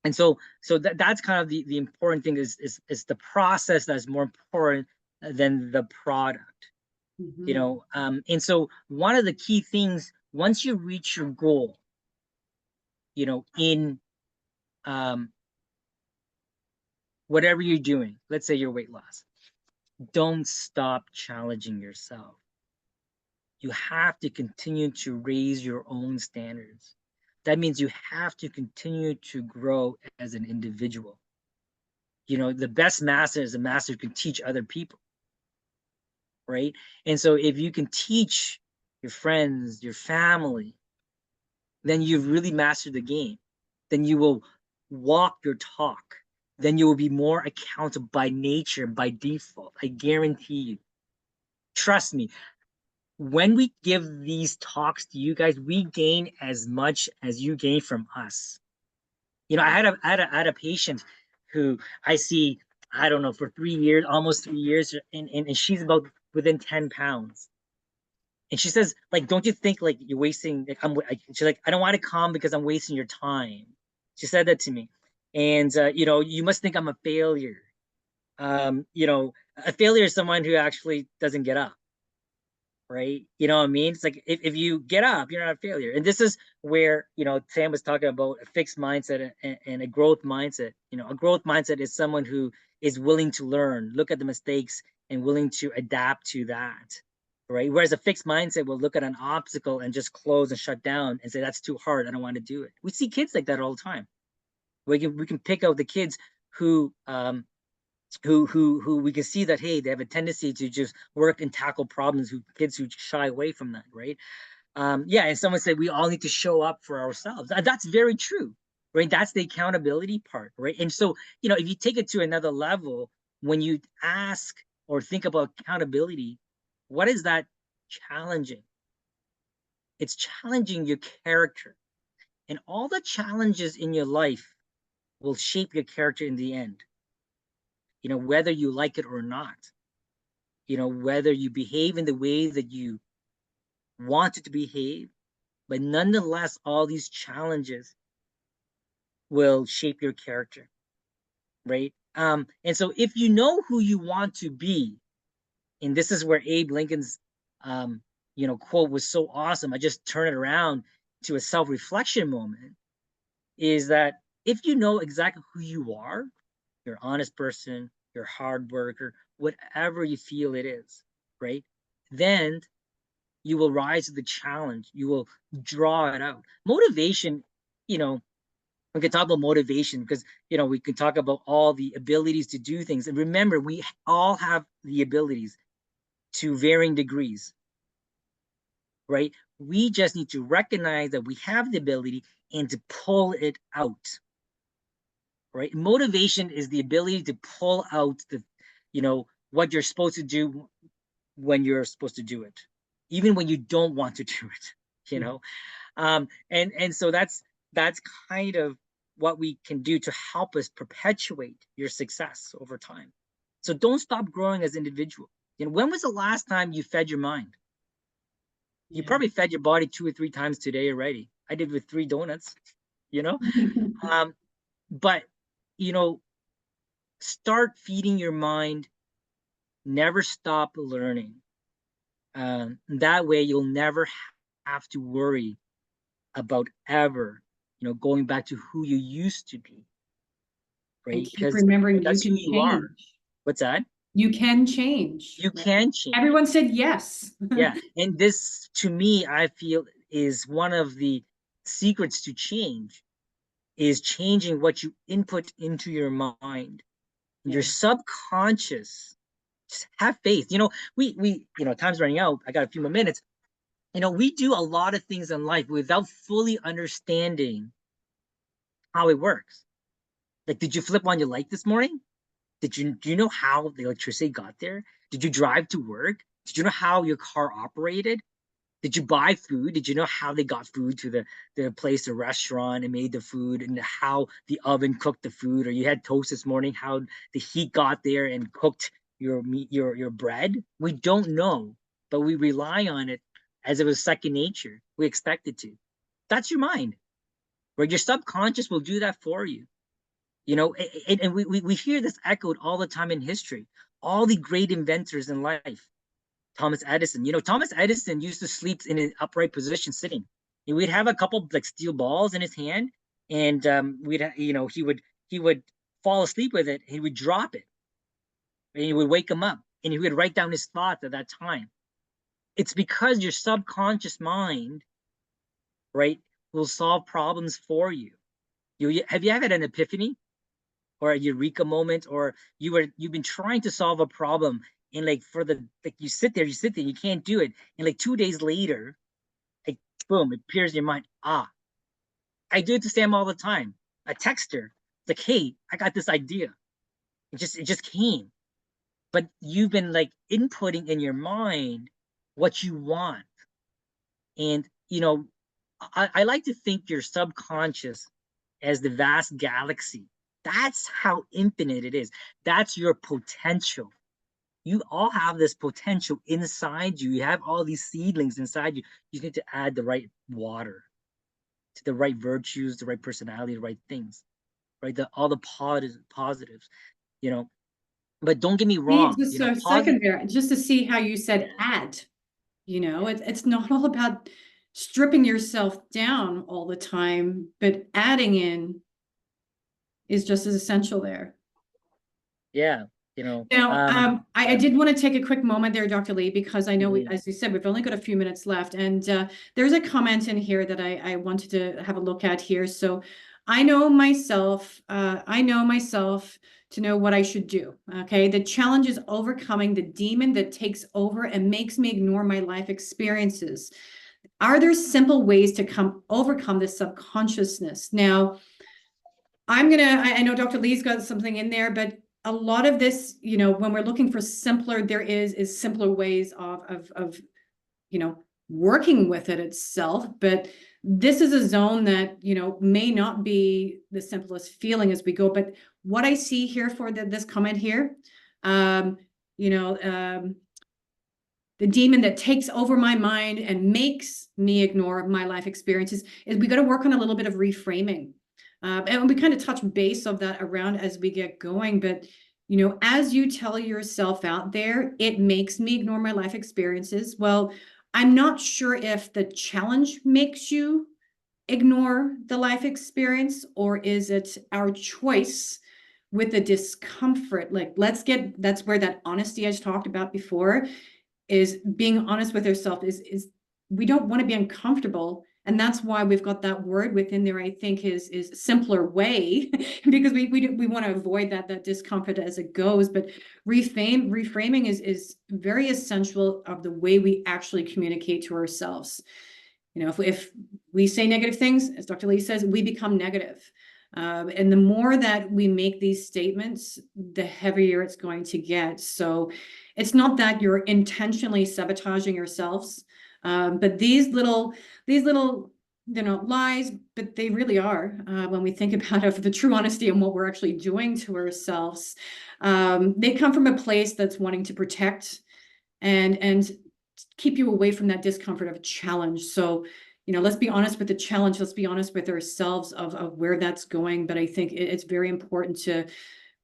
And so that's kind of the important thing is the process that's more important than the product, you know. And so one of the key things once you reach your goal, you know, in whatever you're doing, let's say your weight loss, don't stop challenging yourself. You have to continue to raise your own standards. That means you have to continue to grow as an individual. You know, the best master is a master who can teach other people, right? And so if you can teach your friends, your family, then you've really mastered the game. Then you will walk your talk. Then you will be more accountable by nature, by default. I guarantee you. Trust me, when we give these talks to you guys, we gain as much as you gain from us. You know, I had a patient who I see, I don't know, for 3 years, almost 3 years, and she's about within 10 pounds. And she says, like, don't you think like you're wasting, like, she's like, I don't want to come because I'm wasting your time. She said that to me. And, you know, you must think I'm a failure. You know, a failure is someone who actually doesn't get up, right? You know what I mean? It's like if you get up, you're not a failure. And this is where, you know, Sam was talking about a fixed mindset and a growth mindset. You know, a growth mindset is someone who is willing to learn, look at the mistakes, and willing to adapt to that, right? Whereas a fixed mindset will look at an obstacle and just close and shut down and say, that's too hard, I don't want to do it. We see kids like that all the time. We can pick out the kids who who we can see that, hey, they have a tendency to just work and tackle problems, who kids who shy away from that, right? Yeah, and someone said we all need to show up for ourselves. That's very true, right? That's the accountability part, right? And so, you know, if you take it to another level, when you ask or think about accountability, what is that challenging? It's challenging your character, and all the challenges in your life will shape your character in the end, you know, whether you like it or not. You know, whether you behave in the way that you wanted to behave, but nonetheless, all these challenges will shape your character, right? And so if you know who you want to be, and this is where Abe Lincoln's, you know, quote was so awesome. I just turn it around to a self-reflection moment, is that if you know exactly who you are, you're an honest person, you're a hard worker, whatever you feel it is, right? Then you will rise to the challenge. You will draw it out. Motivation, you know, we can talk about motivation because, you know, we can talk about all the abilities to do things. And remember, we all have the abilities to varying degrees, right? We just need to recognize that we have the ability and to pull it out, right? Motivation is the ability to pull out the, you know, what you're supposed to do when you're supposed to do it, even when you don't want to do it, you know. And so that's kind of what we can do to help us perpetuate your success over time. So don't stop growing as an individual. You know, when was the last time you fed your mind? You probably fed your body 2 or 3 times today already. I did with 3 donuts, you know. But you know, start feeding your mind Never stop learning. That way you'll never have to worry about ever, going back to who you used to be, And right? keep Because remembering you that's who can you are. change. What's that? You can change, You right? can change. Everyone said yes. Yeah. And this, to me, I feel is one of the secrets to change is changing what you input into your mind. Your Yeah. subconscious, just have faith. Time's running out. I got a few more minutes. We do a lot of things in life without fully understanding how it works. Like, did you flip on your light this morning? Do you know how the electricity got there? Did you drive to work? Did you know how your car operated? Did you buy food? Did you know how they got food to the place, the restaurant, and made the food, and how the oven cooked the food? Or you had toast this morning, how the heat got there and cooked your meat, your bread? We don't know, but we rely on it as it was second nature. We expect it to. That's your mind, where your subconscious will do that for you. And we hear this echoed all the time in history. All the great inventors in life, Thomas Edison. Thomas Edison used to sleep in an upright position sitting. And we'd have a couple like steel balls in his hand, and he would fall asleep with it. He would drop it, and he would wake him up, and he would write down his thoughts at that time. It's because your subconscious mind, right, will solve problems for you. Have you ever had an epiphany or a eureka moment, or you've been trying to solve a problem, and like you sit there, you can't do it, and like 2 days later, like boom, it appears in your mind. I do it to Sam all the time. I text her. It's like, hey, I got this idea. It just came. But you've been like inputting in your mind what you want. And I like to think your subconscious as the vast galaxy. That's how infinite it is. That's your potential. You all have this potential inside you. You have all these seedlings inside you. You need to add the right water to the right virtues, the right personality, the right things, right? All the positives, you know. But don't get me wrong, Just a positive. second there, just to see how you said add. It's not all about stripping yourself down all the time, but adding in is just as essential there. Yeah, Now, I yeah. did want to take a quick moment there, Dr. Lee, because I know Mhm. as you said, we've only got a few minutes left, and there's a comment in here that I wanted to have a look at here. So I know myself to know what I should do. Okay. The challenge is overcoming the demon that takes over and makes me ignore my life experiences. Are there simple ways to overcome this subconsciousness? Now, I know Dr. Lee's got something in there, but a lot of this, when we're looking for simpler, there is simpler ways of working with it itself. But this is a zone that, may not be the simplest feeling as we go. But what I see here for this comment here, um, you know, um, the demon that takes over my mind and makes me ignore my life experiences is we got to work on a little bit of reframing. And we kind of touch base of that around as we get going. But, as you tell yourself out there, it makes me ignore my life experiences. Well, I'm not sure if the challenge makes you ignore the life experience, or is it our choice with the discomfort? Like, that's where that honesty I talked about before is being honest with ourselves is we don't want to be uncomfortable, and that's why we've got that word within there. I think is simpler way because we want to avoid that discomfort as it goes. But reframing is very essential of the way we actually communicate to ourselves. If we say negative things, as Dr. Lee says, we become negative. And the more that we make these statements, the heavier it's going to get. So it's not that you're intentionally sabotaging yourselves, but these little, lies, but they really are, when we think about it, the true honesty and what we're actually doing to ourselves. They come from a place that's wanting to protect and keep you away from that discomfort of a challenge. So, let's be honest with the challenge. Let's be honest with ourselves of where that's going. But I think it's very important to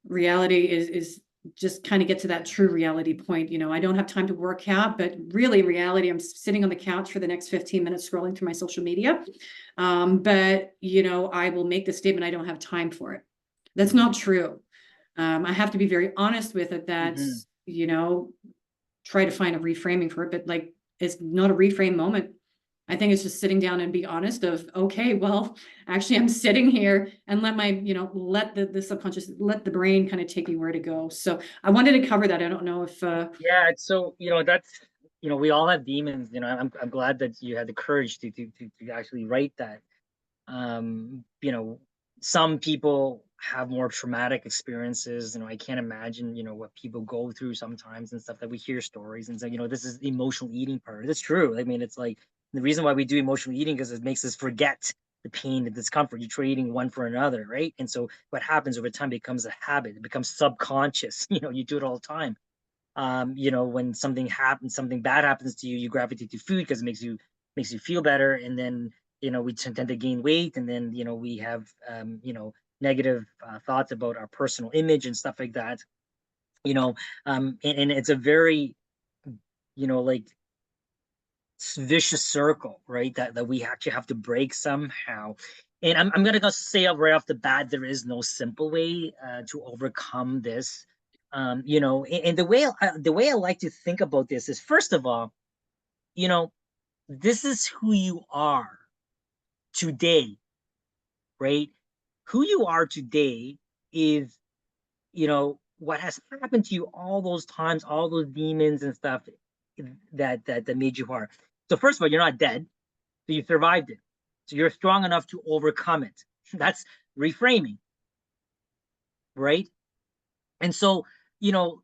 reality is just kind of get to that true reality point. I don't have time to work out, but really in reality, I'm sitting on the couch for the next 15 minutes scrolling through my social media. But I will make the statement, I don't have time for it. That's not true. I have to be very honest with it that, try to find a reframing for it, but like, it's not a reframe moment. I think it's just sitting down and be honest of, okay, well, actually I'm sitting here and let my, let the subconscious, let the brain kind of take me where to go. So I wanted to cover that. I don't know if, Yeah, so that's we all have demons. I'm glad that you had the courage to actually write that. You know, some people have more traumatic experiences. I can't imagine, what people go through sometimes and stuff, that we hear stories and say, this is the emotional eating part. That's true. I mean, it's like the reason why we do emotional eating, because it makes us forget the pain and discomfort. You're trading one for another, right? And so what happens over time becomes a habit. It becomes subconscious. You do it all the time. When something happens, something bad happens to you, you gravitate to food because it makes you feel better, and then we tend to gain weight, and then we have negative thoughts about our personal image and stuff like that. And it's a very like vicious circle, right? That we actually have to break somehow. And I'm gonna go say right off the bat, there is no simple way to overcome this. And the way I like to think about this is, first of all, you know, this is who you are today, right? Who you are today is, what has happened to you all those times, all those demons and stuff that made you hard. So first of all, you're not dead. So you survived it. So you're strong enough to overcome it. That's reframing, right? And so, you know,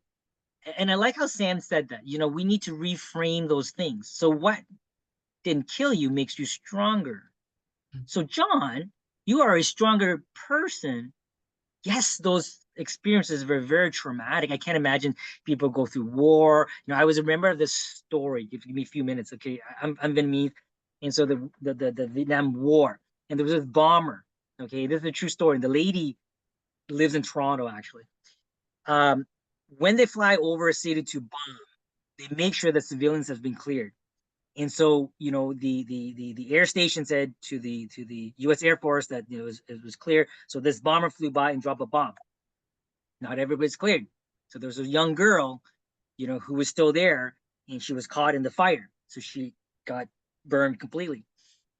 and I like how Sam said that, we need to reframe those things. So what didn't kill you makes you stronger. So, John, you are a stronger person. Yes, those experiences were very traumatic. I can't imagine people go through war. I was remember this story. If you give me a few minutes, okay? I'm Vietnamese, and so the Vietnam War, and there was this bomber. Okay, this is a true story. The lady lives in Toronto, actually. When they fly over a city to bomb, they make sure that civilians have been cleared. And so, the air station said to the U.S. Air Force that it was clear. So this bomber flew by and dropped a bomb. Not everybody's cleared. So there was a young girl, who was still there, and she was caught in the fire. So she got burned completely.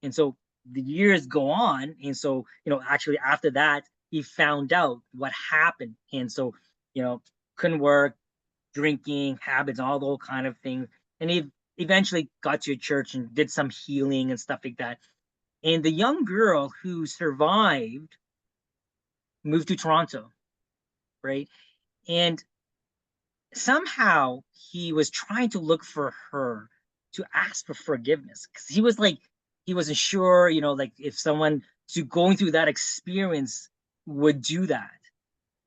And so the years go on, and so actually after that, he found out what happened, and so couldn't work, drinking habits, all those kind of things, and he eventually got to a church and did some healing and stuff like that. And the young girl who survived moved to Toronto, right? And somehow he was trying to look for her to ask for forgiveness, because he was like, he wasn't sure, like if someone to going through that experience would do that.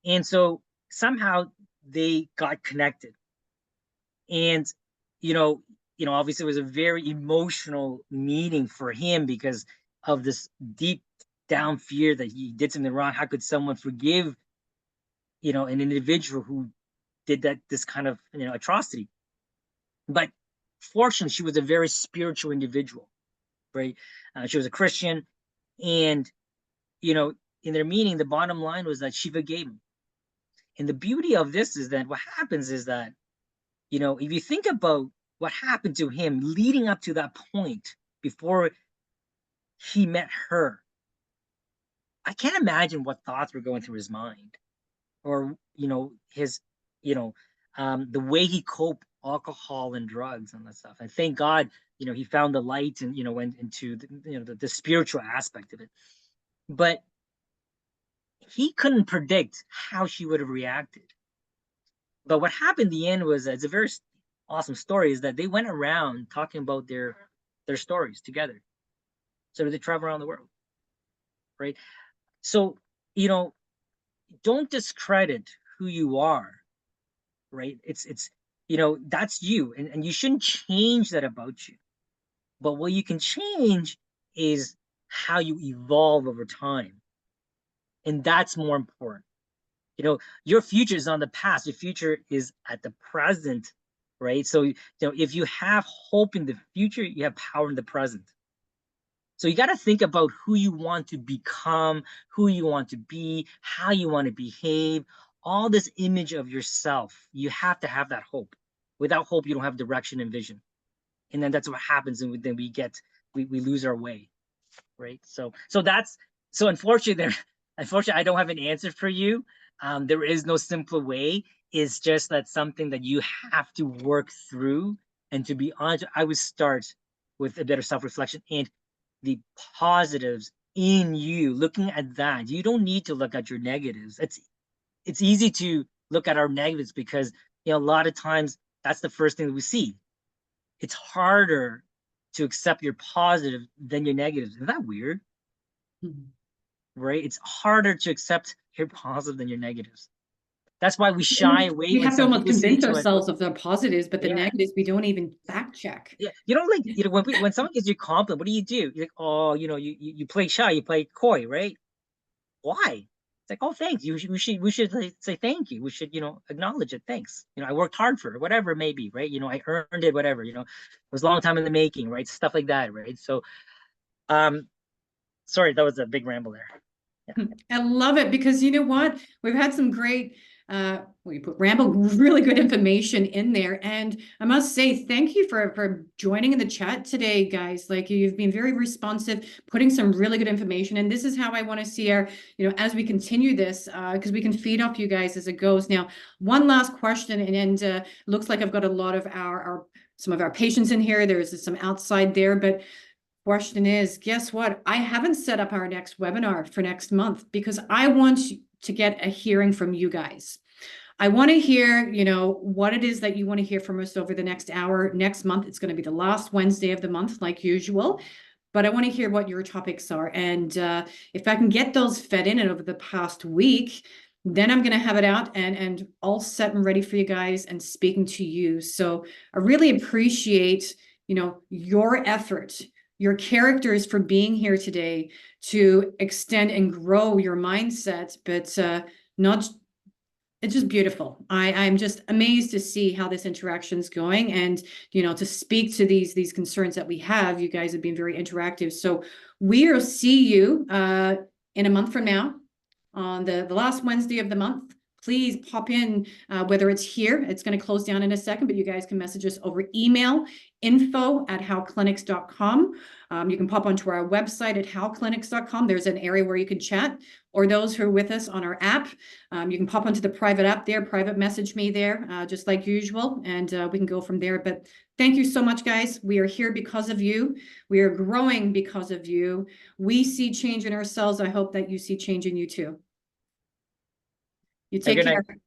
And so somehow they got connected. And obviously it was a very emotional meeting for him because of this deep down fear that he did something wrong. How could someone forgive an individual who did this kind of atrocity? But fortunately, she was a very spiritual individual, right? She was a Christian, and in their meeting, the bottom line was that she forgave him. And the beauty of this is that what happens is that if you think about what happened to him leading up to that point before he met her, I can't imagine what thoughts were going through his mind, or his the way he coped alcohol and drugs and that stuff. And thank God, he found the light and went into the spiritual aspect of it. But he couldn't predict how she would have reacted. But what happened in the end was, it's a very awesome story, is that they went around talking about their stories together. So they travel around the world, right? So don't discredit who you are, right? It's that's you, and you shouldn't change that about you. But what you can change is how you evolve over time, and that's more important. You know, your future is on the past. Your future is at the present, right? So, you know, if you have hope in the future, you have power in the present. So you got to think about who you want to become, who you want to be, how you want to behave, all this image of yourself. You have to have that hope. Without hope, you don't have direction and vision. And then that's what happens. And then we lose our way, right? So that's, so unfortunately, unfortunately, I don't have an answer for you. There is no simple way. It's just that something that you have to work through. And to be honest, I would start with a better self-reflection and the positives in you, looking at that. You don't need to look at your negatives. It's easy to look at our negatives because, you know, a lot of times that's the first thing that we see. It's harder to accept your positive than your negatives. Isn't that weird? Right? It's harder to accept your positive than your negatives. That's why we shy away We when have to some almost people say convince to us, ourselves of the positives, but the yeah, negatives we don't even fact check. yeah, you know, like, you know, when someone gives you a compliment, what do? You're like, oh, you know, you play shy, you play coy, right? Why? It's like, oh, thanks. We should like, say thank you. We should, you know, acknowledge it. Thanks. You know, I worked hard for it, whatever it may be, right? You know, I earned it, whatever. You know, it was a long time in the making, right? Stuff like that, right? So, um, sorry, that was a big ramble there. Yeah. I love it because you know what? We've had some great we put ramble really good information in there. And I must say thank you for joining in the chat today, guys. Like you've been very responsive, putting some really good information. And this is how I want to see our, you know, as we continue this, because we can feed off you guys as it goes. Now, one last question, and looks like I've got a lot of our some of our patients in here. There's some outside there, but question is, guess what? I haven't set up our next webinar for next month because I want to get a hearing from you guys. I want to hear, you know, what it is that you want to hear from us over the next hour. Next month, it's going to be the last Wednesday of the month, like usual. But I want to hear what your topics are. And if I can get those fed in over the past week, then I'm going to have it out and all set and ready for you guys and speaking to you. So I really appreciate, you know, your effort, your characters for being here today to extend and grow your mindset, but not, it's just beautiful. I'm just amazed to see how this interaction's going and, you know, to speak to these concerns that we have. You guys have been very interactive. So we'll see you in a month from now on the last Wednesday of the month. Please pop in, whether it's here, it's going to close down in a second, but you guys can message us over email, info@howclinics.com. You can pop onto our website at howclinics.com. There's an area where you can chat, or those who are with us on our app, you can pop onto the private app there, private message me there, just like usual, and we can go from there. But thank you so much, guys. We are here because of you. We are growing because of you. We see change in ourselves. I hope that you see change in you too. You take Good care. night.